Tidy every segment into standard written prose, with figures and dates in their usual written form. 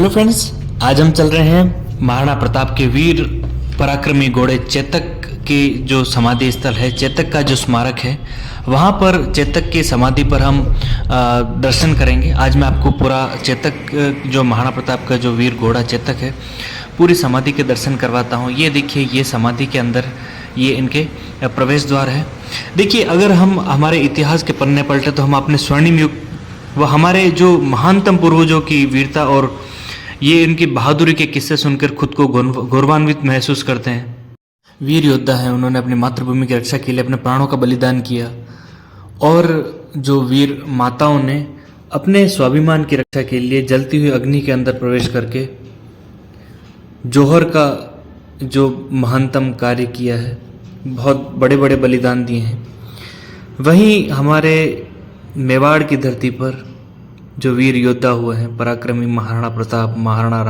Hello friends, आज हम चल रहे हैं महाराणा प्रताप के वीर पराक्रमी घोड़े चेतक की जो समाधि स्थल है, चेतक का जो स्मारक है, वहाँ पर चेतक की समाधि पर हम दर्शन करेंगे। आज मैं आपको पूरा चेतक जो महाराणा प्रताप का जो वीर घोड़ा चेतक है, पूरी समाधि के दर्शन करवाता हूँ। ये देखिए, ये समाधि के अंदर ये इनके प्रवेश द्वार है। देखिए, अगर हम हमारे इतिहास के पन्ने पलटे तो हम अपने स्वर्णिम युग व हमारे जो महानतम पूर्वजों की वीरता और ये इनकी बहादुरी के किस्से सुनकर खुद को गौरवान्वित महसूस करते हैं। वीर योद्धा हैं, उन्होंने अपनी मातृभूमि की रक्षा के लिए अपने प्राणों का बलिदान किया और जो वीर माताओं ने अपने स्वाभिमान की रक्षा के लिए जलती हुई अग्नि के अंदर प्रवेश करके जौहर का जो महानतम कार्य किया है, बहुत बड़े बड़े बलिदान दिए हैं। वहीं हमारे मेवाड़ की धरती पर जो वीर योद्धा हुए हैं, पराक्रमी महाराणा प्रताप, महाराणा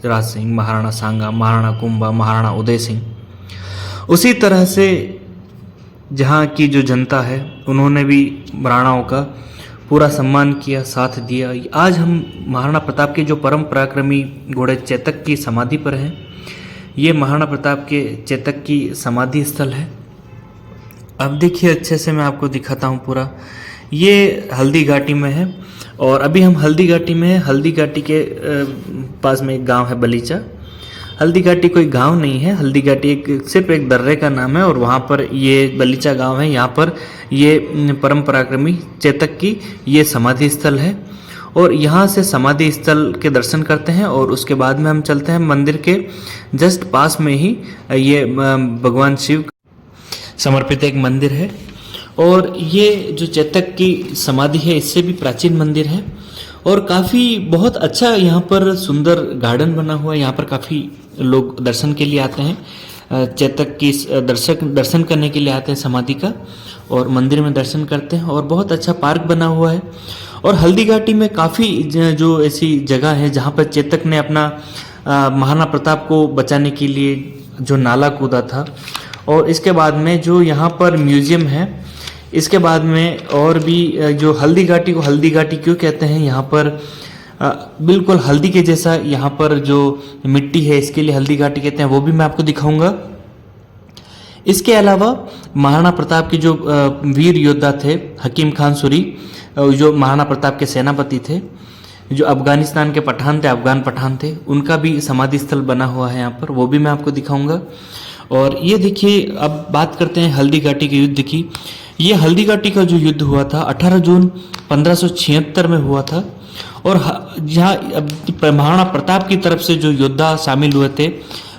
राज सिंह, महाराणा सांगा, महाराणा कुंभा, महाराणा उदय सिंह, उसी तरह से जहाँ की जो जनता है उन्होंने भी राणाओं का पूरा सम्मान किया, साथ दिया। आज हम महाराणा प्रताप के जो परम पराक्रमी घोड़े चेतक की समाधि पर हैं। ये महाराणा प्रताप के चेतक की समाधि स्थल है। अब देखिए, अच्छे से मैं आपको दिखाता हूँ पूरा। ये हल्दी घाटी में है और अभी हम हल्दी घाटी में हैं। हल्दी घाटी के पास में एक गांव है बलीचा। हल्दी घाटी कोई गांव नहीं है, हल्दी घाटी सिर्फ एक दर्रे का नाम है और वहाँ पर ये बलीचा गांव है। यहाँ पर ये परम पराक्रमी चेतक की ये समाधि स्थल है और यहाँ से समाधि स्थल के दर्शन करते हैं और उसके बाद में हम चलते हैं मंदिर के जस्ट पास में ही ये भगवान शिव समर्पित एक मंदिर है। और ये जो चेतक की समाधि है, इससे भी प्राचीन मंदिर है और काफ़ी बहुत अच्छा यहाँ पर सुंदर गार्डन बना हुआ है। यहाँ पर काफ़ी लोग दर्शन के लिए आते हैं, चेतक की दर्शन करने के लिए आते हैं समाधि का, और मंदिर में दर्शन करते हैं। और बहुत अच्छा पार्क बना हुआ है। और हल्दी घाटी में काफ़ी जो ऐसी जगह है जहाँ पर चेतक ने अपना महाराणा प्रताप को बचाने के लिए जो नाला कूदा था। और इसके बाद में जो यहाँ पर म्यूजियम है, इसके बाद में और भी जो हल्दी घाटी को हल्दी घाटी क्यों कहते हैं, यहाँ पर बिल्कुल हल्दी के जैसा यहाँ पर जो मिट्टी है, इसके लिए हल्दी घाटी कहते हैं, वो भी मैं आपको दिखाऊंगा। इसके अलावा महाराणा प्रताप के जो वीर योद्धा थे, हकीम खान सूरी, जो महाराणा प्रताप के सेनापति थे, जो अफगानिस्तान के पठान थे, अफगान पठान थे, उनका भी समाधि स्थल बना हुआ है यहाँ पर, वो भी मैं आपको दिखाऊंगा। और ये देखिए, अब बात करते हैं हल्दी घाटी के युद्ध की। ये हल्दी घाटी का जो युद्ध हुआ था 18 जून 1576 में हुआ था और जहाँ महाराणा प्रताप की तरफ से जो योद्धा शामिल हुए थे,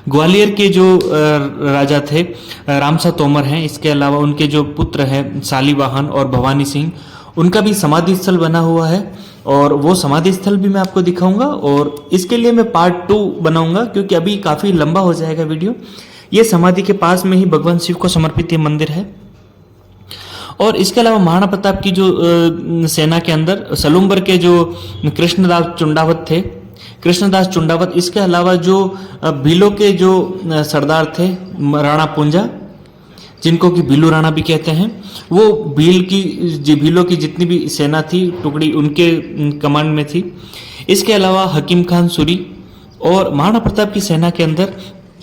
ग्वालियर के जो राजा थे रामसा तोमर हैं, इसके अलावा उनके जो पुत्र हैं शालीवाहन और भवानी सिंह, उनका भी समाधि स्थल बना हुआ है और वो समाधि स्थल भी मैं आपको दिखाऊंगा। और इसके लिए मैं पार्ट 2 बनाऊंगा क्योंकि अभी काफ़ी लंबा हो जाएगा वीडियो। ये समाधि के पास में ही भगवान शिव को समर्पित ये मंदिर है। और इसके अलावा महाराणा प्रताप की जो सेना के अंदर सलूम्बर के जो कृष्णदास चुंडावत थे, कृष्णदास चुंडावत, इसके अलावा जो भीलों के जो सरदार थे राणा पुंजा, जिनको कि भीलू राणा भी कहते हैं, वो भीलों की जितनी भी सेना थी, टुकड़ी उनके कमांड में थी। इसके अलावा हकीम खान सूरी और महाराणा प्रताप की सेना के अंदर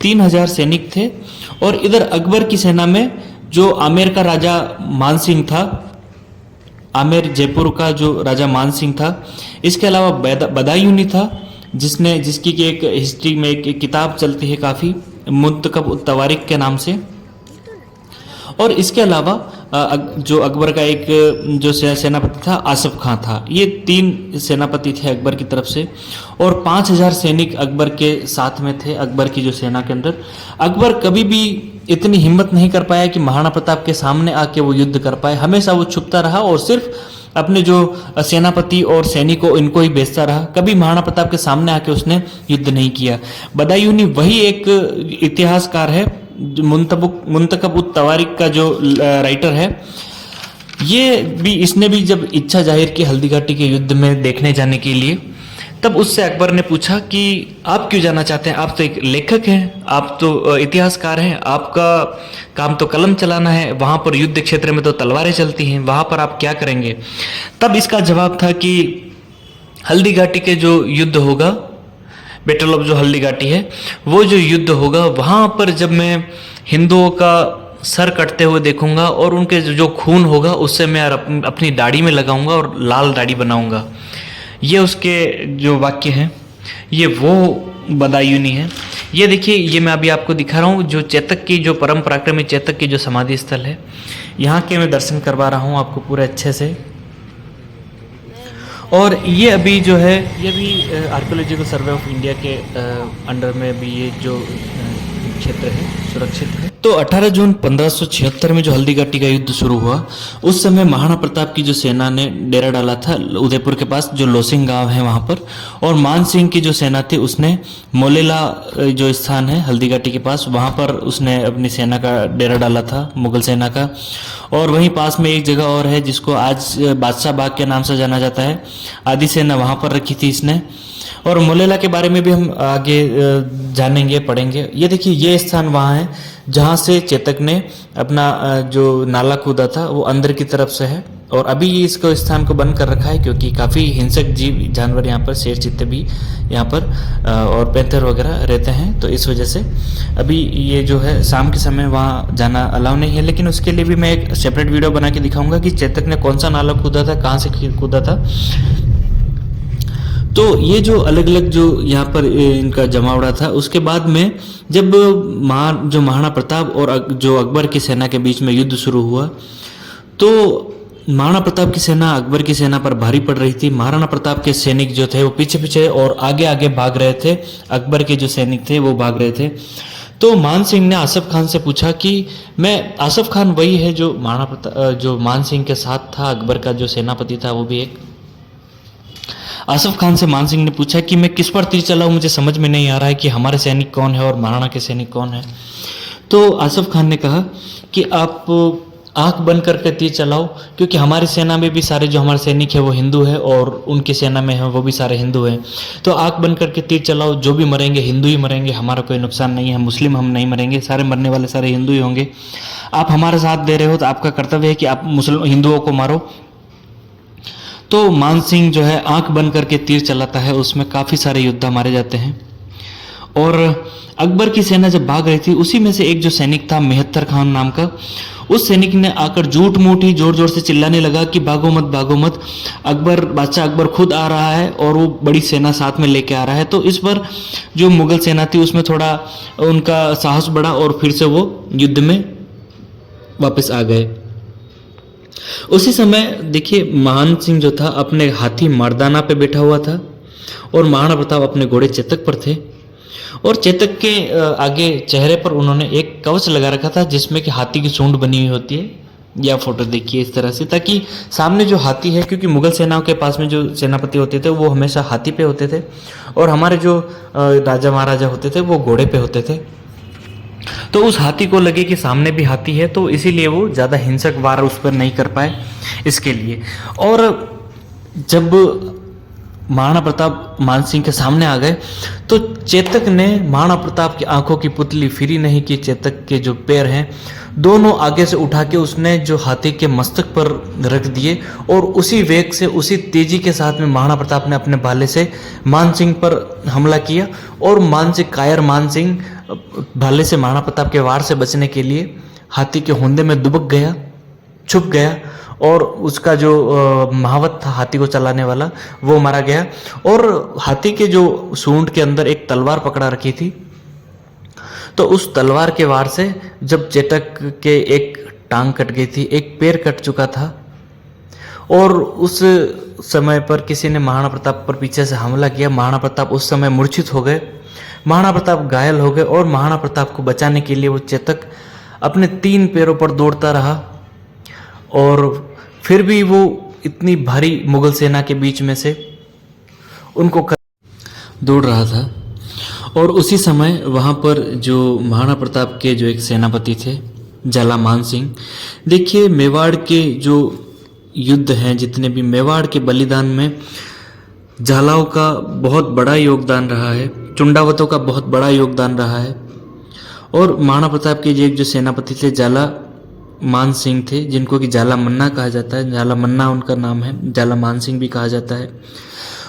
3000 सैनिक थे। और इधर अकबर की सेना में जो आमेर का राजा मानसिंह था, आमेर जयपुर का जो राजा मानसिंह था, इसके अलावा बदायूनी था, जिसकी की एक हिस्ट्री में एक किताब चलती है काफ़ी, मुंतखब उत तवारीख के नाम से। और इसके अलावा जो अकबर का एक जो सेनापति था आसिफ खां था। ये 3 सेनापति थे अकबर की तरफ से और 5000 सैनिक अकबर के साथ में थे, अकबर की जो सेना के अंदर। अकबर कभी भी इतनी हिम्मत नहीं कर पाया कि महाराणा प्रताप के सामने आके वो युद्ध कर पाए। हमेशा वो छुपता रहा और सिर्फ अपने जो सेनापति और सैनिकों इनको ही भेजता रहा। कभी महाराणा प्रताप के सामने आके उसने युद्ध नहीं किया। बदायूनी वही एक इतिहासकार है, मुंतखब उत तवारीख का जो राइटर है, इसने भी जब इच्छा जाहिर की हल्दी घाटी के युद्ध में देखने जाने के लिए, तब उससे अकबर ने पूछा कि आप क्यों जाना चाहते हैं, आप तो एक लेखक हैं, आप तो इतिहासकार हैं, आपका काम तो कलम चलाना है, वहाँ पर युद्ध क्षेत्र में तो तलवारें चलती हैं, वहाँ पर आप क्या करेंगे। तब इसका जवाब था कि हल्दी घाटी के जो युद्ध होगा बैटल ऑफ जो हल्दीघाटी है, वो जो युद्ध होगा वहाँ पर जब मैं हिंदुओं का सर कटते हुए देखूंगा और उनके जो खून होगा उससे मैं अपनी दाढ़ी में लगाऊंगा और लाल दाढ़ी बनाऊंगा। ये उसके जो वाक्य हैं, ये वो बदायूनी है। ये देखिए, ये मैं अभी आपको दिखा रहा हूँ जो चेतक की जो परम पराक्रमी चेतक की जो समाधि स्थल है, यहाँ के मैं दर्शन करवा रहा हूँ आपको पूरे अच्छे से। और ये अभी जो है, ये भी आर्कियोलॉजिकल सर्वे ऑफ इंडिया के अंडर में भी ये जो क्षेत्र है सुरक्षित है। तो 18 जून 1576 में जो हल्दीघाटी का युद्ध शुरू हुआ, उस समय महाराणा प्रताप की जो सेना ने डेरा डाला था उदयपुर के पास जो लोसिंग गांव है वहां पर, और मान सिंह की जो सेना थी उसने मोलेला जो स्थान है हल्दीघाटी के पास, वहां पर उसने अपनी सेना का डेरा डाला था, मुगल सेना का। और वहीं पास में एक जगह और है जिसको आज बादशाह बाग के नाम से जाना जाता है, आदि सेना वहां पर रखी थी इसने। और मोलेला के बारे में भी हम आगे जानेंगे, पढ़ेंगे। ये देखिए, ये स्थान वहाँ है जहाँ से चेतक ने अपना जो नाला कूदा था वो अंदर की तरफ से है, और अभी इसको स्थान को बंद कर रखा है क्योंकि काफ़ी हिंसक जीव जानवर यहाँ पर, शेर चीते भी यहाँ पर और पैंथर वगैरह रहते हैं, तो इस वजह से अभी ये जो है शाम के समय वहाँ जाना अलाउ नहीं है। लेकिन उसके लिए भी मैं एक सेपरेट वीडियो बना के दिखाऊंगा कि चेतक ने कौन सा नाला कूदा था, कहाँ से कूदा था। तो ये जो अलग अलग जो यहाँ पर इनका जमावड़ा था, उसके बाद में जब जो महाराणा प्रताप और जो अकबर की सेना के बीच में युद्ध शुरू हुआ, तो महाराणा प्रताप की सेना अकबर की सेना पर भारी पड़ रही थी। महाराणा प्रताप के सैनिक जो थे वो पीछे पीछे और आगे आगे भाग रहे थे, अकबर के जो सैनिक थे वो भाग रहे थे। तो मान सिंह ने आसफ खान से पूछा कि आसफ खान वही है जो जो मान सिंह के साथ था, अकबर का जो सेनापति था वो भी एक। आसफ खान से मान सिंह ने पूछा कि मैं किस पर तीर चलाऊं, मुझे समझ में नहीं आ रहा है कि हमारे सैनिक कौन है और महाराणा के सैनिक कौन है। तो आसफ खान ने कहा कि आप आंख बंद करके तीर चलाओ, क्योंकि हमारी सेना में भी सारे जो हमारे सैनिक है वो हिंदू है और उनकी सेना में है वो भी सारे हिंदू हैं। तो आंख बंद करके तीर चलाओ, जो भी मरेंगे हिंदू ही मरेंगे, हमारा कोई नुकसान नहीं है, मुस्लिम हम नहीं मरेंगे, सारे मरने वाले सारे हिंदू ही होंगे। आप हमारे साथ दे रहे हो तो आपका कर्तव्य है कि आप हिंदुओं को मारो। तो मान सिंह जो है आंख बंद करके तीर चलाता है, उसमें काफ़ी सारे योद्धा मारे जाते हैं। और अकबर की सेना जब भाग रही थी, उसी में से एक जो सैनिक था मेहत्तर खान नाम का, उस सैनिक ने आकर झूठ मूठ ही जोर जोर से चिल्लाने लगा कि भागो मत भागो मत, बादशाह अकबर खुद आ रहा है और वो बड़ी सेना साथ में लेके आ रहा है। तो इस पर जो मुगल सेना थी उसमें थोड़ा उनका साहस बढ़ा और फिर से वो युद्ध में वापस आ गए। उसी समय देखिए, मान सिंह जो था अपने हाथी मर्दाना पे बैठा हुआ था और महाराणा प्रताप अपने घोड़े चेतक पर थे, और चेतक के आगे चेहरे पर उन्होंने एक कवच लगा रखा था जिसमें कि हाथी की सूंड बनी हुई होती है। यह फोटो देखिए इस तरह से, ताकि सामने जो हाथी है, क्योंकि मुगल सेनाओं के पास में जो सेनापति होते थे वो हमेशा हाथी पे होते थे और हमारे जो राजा महाराजा होते थे वो घोड़े पे होते थे। तो उस हाथी को लगे कि सामने भी हाथी है, तो इसीलिए वो ज़्यादा हिंसक वार उस पर नहीं कर पाए इसके लिए। और जब महाराणा प्रताप मान सिंह के सामने आ गए तो चेतक ने महाराणा प्रताप की आंखों की पुतली फिरी नहीं की। चेतक के जो पैर हैं दोनों आगे से उठा के उसने जो हाथी के मस्तक पर रख दिए, और उसी वेग से उसी तेजी के साथ में महाराणा प्रताप ने अपने भाले से मान सिंह पर हमला किया, और कायर मान सिंह भाले से महाराणा प्रताप के वार से बचने के लिए हाथी के हुंदे में दुबक गया, छुप गया, और उसका जो महावत था हाथी को चलाने वाला वो मारा गया। और हाथी के जो सूंड के अंदर एक तलवार पकड़ा रखी थी, तो उस तलवार के वार से जब चेतक के एक टांग कट गई थी, एक पैर कट चुका था, और उस समय पर किसी ने महाराणा प्रताप पर पीछे से हमला किया। महाराणा प्रताप उस समय मूर्छित हो गए, महाराणा प्रताप घायल हो गए, और महाराणा प्रताप को बचाने के लिए वो चेतक अपने 3 पैरों पर दौड़ता रहा, और फिर भी वो इतनी भारी मुगल सेना के बीच में से उनको दौड़ रहा था। और उसी समय वहाँ पर जो महाराणा प्रताप के जो एक सेनापति थे झाला मान सिंह, देखिए मेवाड़ के जो युद्ध हैं, जितने भी मेवाड़ के बलिदान में झालाओं का बहुत बड़ा योगदान रहा है, चुंडावतों का बहुत बड़ा योगदान रहा है। और महाराणा प्रताप के एक जो सेनापति थे झाला मान सिंह थे, जिनको कि झाला मन्ना कहा जाता है, झाला मन्ना उनका नाम है, झाला मान सिंह भी कहा जाता है।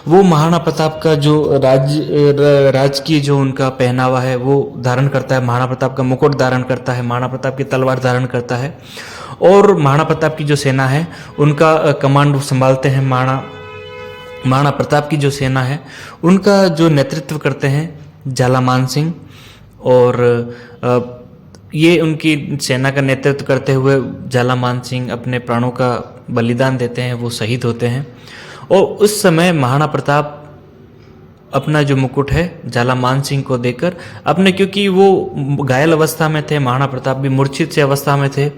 वो महाराणा प्रताप का जो राजकीय जो उनका पहनावा है वो धारण करता है, महाराणा प्रताप का मुकुट धारण करता है, महाराणा प्रताप की तलवार धारण करता है, और महाराणा प्रताप की जो सेना है उनका कमांड संभालते हैं। महाराणा प्रताप की जो सेना है उनका जो नेतृत्व करते हैं झालामान सिंह, और ये उनकी सेना का नेतृत्व करते हुए झालामान सिंह अपने प्राणों का बलिदान देते हैं, वो शहीद होते हैं। और उस समय महाराणा प्रताप अपना जो मुकुट है झालामान सिंह को देकर अपने, क्योंकि वो घायल अवस्था में थे, महाराणा प्रताप भी मूर्छित से अवस्था में थे,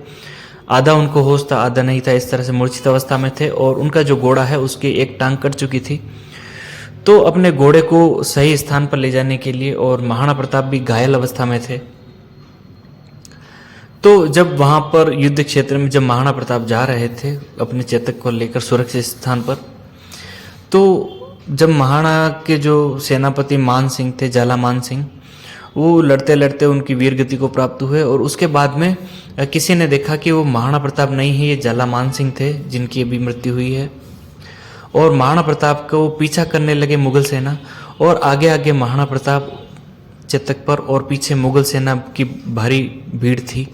आधा उनको होश था आधा नहीं था, इस तरह से मूर्छित अवस्था में थे, और उनका जो घोड़ा है उसकी एक टांग कट चुकी थी। तो अपने घोड़े को सही स्थान पर ले जाने के लिए, और महाराणा प्रताप भी घायल अवस्था में थे, तो जब वहाँ पर युद्ध क्षेत्र में जब महाराणा प्रताप जा रहे थे अपने चेतक को लेकर सुरक्षित स्थान पर, तो जब महाराणा के जो सेनापति मान सिंह थे, झालामान सिंह, वो लड़ते लड़ते उनकी वीर गति को प्राप्त हुए, और उसके बाद में किसी ने देखा कि वो महाराणा प्रताप नहीं है, ये झालामान सिंह थे जिनकी अभी मृत्यु हुई है। और महाराणा प्रताप को पीछा करने लगे मुगल सेना, और आगे आगे महाराणा प्रताप चेतक पर, और पीछे मुगल सेना की भारी भीड़ थी।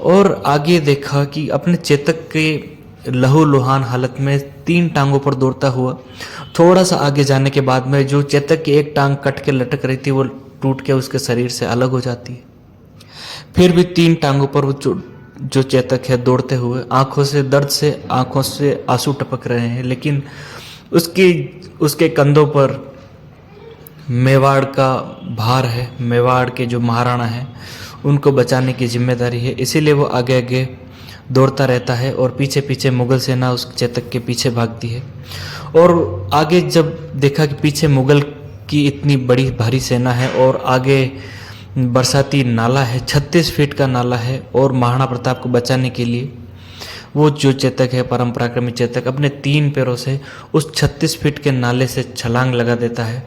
और आगे देखा कि अपने चेतक के लहूलुहान हालत में 3 टांगों पर दौड़ता हुआ, थोड़ा सा आगे जाने के बाद में जो चेतक की एक टांग कट के लटक रही थी वो टूट के उसके शरीर से अलग हो जाती है। फिर भी 3 टांगों पर वो जो चेतक है दौड़ते हुए, आंखों से दर्द से आंखों से आंसू टपक रहे हैं, लेकिन उसके कंधों पर मेवाड़ का भार है, मेवाड़ के जो महाराणा हैं उनको बचाने की जिम्मेदारी है, इसीलिए वो आगे आगे दौड़ता रहता है, और पीछे पीछे मुगल सेना उस चेतक के पीछे भागती है। और आगे जब देखा कि पीछे मुगल की इतनी बड़ी भारी सेना है, और आगे बरसाती नाला है, 36 फीट का नाला है, और महाराणा प्रताप को बचाने के लिए वो जो चेतक है, परम पराक्रमी चेतक, अपने 3 पैरों से उस 36 फीट के नाले से छलांग लगा देता है,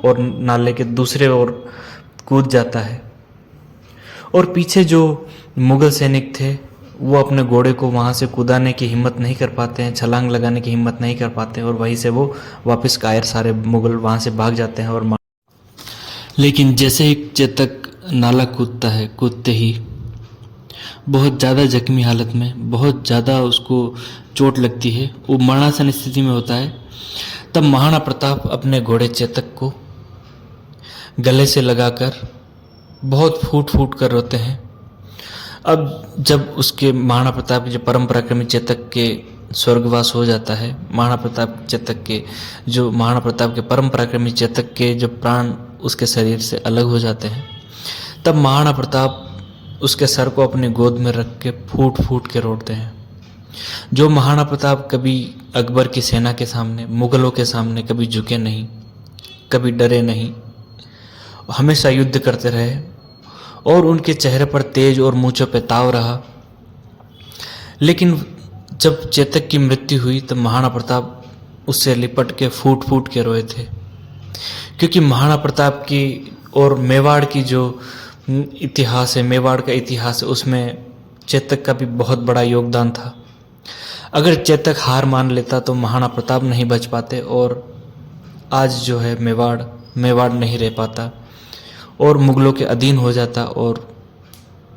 और नाले के दूसरे ओर कूद जाता है। और पीछे जो मुगल सैनिक थे वो अपने घोड़े को वहाँ से कूदाने की हिम्मत नहीं कर पाते हैं, छलांग लगाने की हिम्मत नहीं कर पाते हैं, और वहीं से वो वापस कायर सारे मुगल वहाँ से भाग जाते हैं। और लेकिन जैसे ही चेतक नाला कूदता है, कूदते ही बहुत ज़्यादा जख्मी हालत में, बहुत ज़्यादा उसको चोट लगती है, वो मरणासन स्थिति में होता है। तब महाराणा प्रताप अपने घोड़े चेतक को गले से लगाकर बहुत फूट फूट कर रोते हैं। अब जब उसके महाराणा प्रताप के जो परम पराक्रमी चेतक के स्वर्गवास हो जाता है, महाराणा प्रताप के परम पराक्रमी चेतक के जो प्राण उसके शरीर से अलग हो जाते हैं, तब महाराणा प्रताप उसके सर को अपनी गोद में रख के फूट फूट के रोते हैं। जो महाराणा प्रताप कभी अकबर की सेना के सामने, मुगलों के सामने कभी झुके नहीं, कभी डरे नहीं, हमेशा युद्ध करते रहे, और उनके चेहरे पर तेज और मूंछों पे ताव रहा। लेकिन जब चेतक की मृत्यु हुई तब महाराणा प्रताप उससे लिपट के फूट फूट के रोए थे, क्योंकि महाराणा प्रताप की और मेवाड़ की जो इतिहास है, मेवाड़ का इतिहास है, उसमें चेतक का भी बहुत बड़ा योगदान था। अगर चेतक हार मान लेता तो महाराणा प्रताप नहीं बच पाते, और आज जो है मेवाड़ नहीं रह पाता, और मुगलों के अधीन हो जाता, और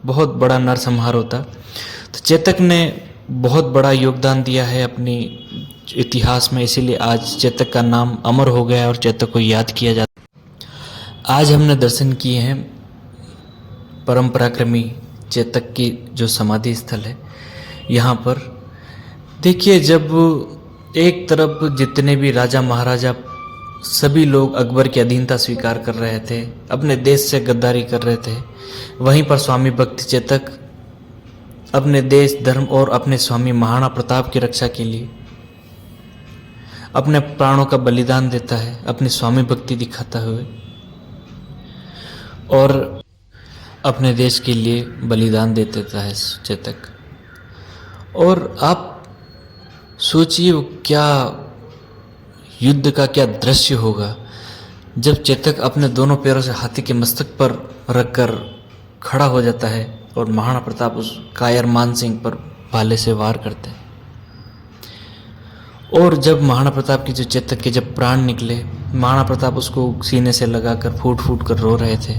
बहुत बड़ा नरसंहार होता। तो चेतक ने बहुत बड़ा योगदान दिया है अपनी इतिहास में, इसीलिए आज चेतक का नाम अमर हो गया और चेतक को याद किया जाता है। आज हमने दर्शन किए हैं परम पराक्रमी चेतक की जो समाधि स्थल है। यहाँ पर देखिए, जब एक तरफ जितने भी राजा महाराजा सभी लोग अकबर की अधीनता स्वीकार कर रहे थे, अपने देश से गद्दारी कर रहे थे, वहीं पर स्वामी भक्ति चेतक अपने देश, धर्म और अपने स्वामी महाराणा प्रताप की रक्षा के लिए अपने प्राणों का बलिदान देता है, अपनी स्वामी भक्ति दिखाता हुए, और अपने देश के लिए बलिदान दे देता है चेतक। और आप सोचिए क्या युद्ध का क्या दृश्य होगा जब चेतक अपने दोनों पैरों से हाथी के मस्तक पर रखकर खड़ा हो जाता है और महाराणा प्रताप उस कायर मान सिंह पर भाले से वार करते हैं। और जब महाराणा प्रताप के जो चेतक के जब प्राण निकले, महाराणा प्रताप उसको सीने से लगाकर फूट फूट कर रो रहे थे।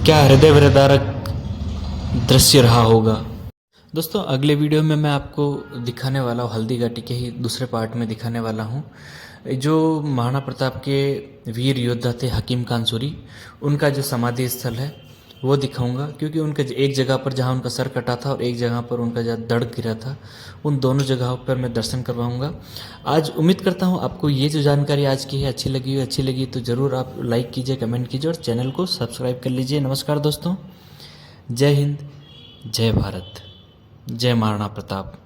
क्या हृदय विदारक दृश्य रहा होगा। दोस्तों अगले वीडियो में मैं आपको दिखाने वाला हूँ, हल्दी घाटी के ही दूसरे पार्ट में दिखाने वाला हूँ जो महाराणा प्रताप के वीर योद्धा थे हकीम खान सूरी, उनका जो समाधि स्थल है वो दिखाऊंगा। क्योंकि उनका एक जगह पर जहाँ उनका सर कटा था और एक जगह पर उनका जहाँ धड़ गिरा था, उन दोनों जगहों पर मैं दर्शन करवाऊंगा। आज उम्मीद करता हूँ आपको ये जो जानकारी आज की है अच्छी लगी तो ज़रूर आप लाइक कीजिए, कमेंट कीजिए और चैनल को सब्सक्राइब कर लीजिए। नमस्कार दोस्तों, जय हिंद, जय भारत, जय महाराणा प्रताप।